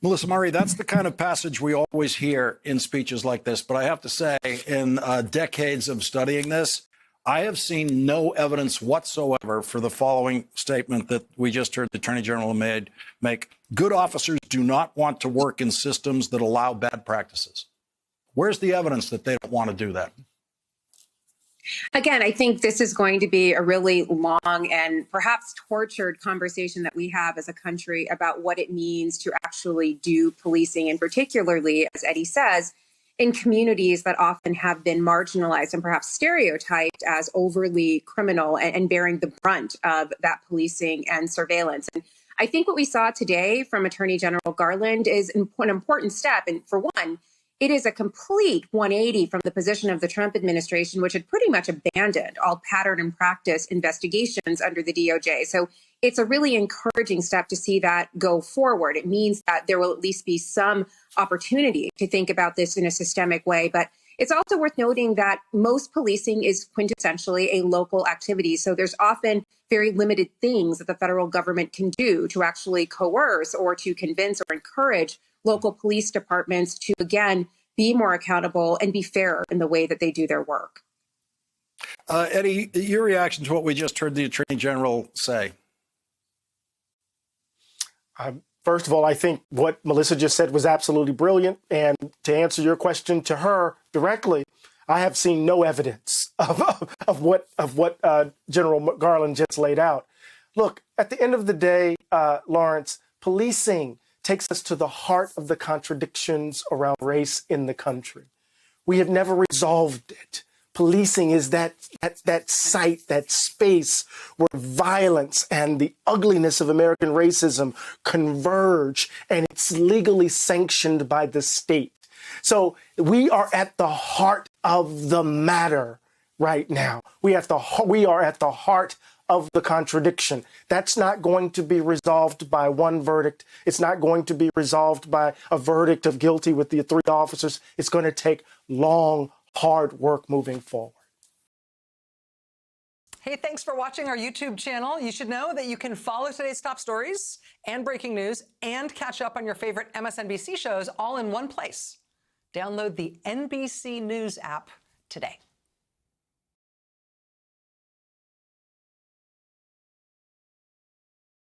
Melissa Murray, that's the kind of passage we always hear in speeches like this. But I have to say, in decades of studying this, I have seen no evidence whatsoever for the following statement that we just heard the Attorney General make. Good officers do not want to work in systems that allow bad practices. Where's the evidence that they don't want to do that? Again, I think this is going to be a really long and perhaps tortured conversation that we have as a country about what it means to actually do policing, and particularly, as Eddie says, in communities that often have been marginalized and perhaps stereotyped as overly criminal and bearing the brunt of that policing and surveillance. And I think what we saw today from Attorney General Garland is an important step. And for one, it is a complete 180 from the position of the Trump administration, which had pretty much abandoned all pattern and practice investigations under the DOJ. So it's a really encouraging step to see that go forward. It means that there will at least be some opportunity to think about this in a systemic way. But it's also worth noting that most policing is quintessentially a local activity. So there's often very limited things that the federal government can do to actually coerce or to convince or encourage local police departments to, again, be more accountable and be fair in the way that they do their work. Eddie, your reaction to what we just heard the Attorney General say? First of all, I think what Melissa just said was absolutely brilliant. And to answer your question to her directly, I have seen no evidence of what General Garland just laid out. Look, at the end of the day, Lawrence, policing takes us to the heart of the contradictions around race in the country. We have never resolved it. Policing is that site, that space where violence and the ugliness of American racism converge, and it's legally sanctioned by the state. So we are at the heart of the matter right now. We are at the heart of the contradiction. That's not going to be resolved by one verdict. It's not going to be resolved by a verdict of guilty with the 3 officers. It's going to take long, hard work moving forward. Hey, thanks for watching our YouTube channel. You should know that you can follow today's top stories and breaking news and catch up on your favorite MSNBC shows all in one place. Download the NBC News app today.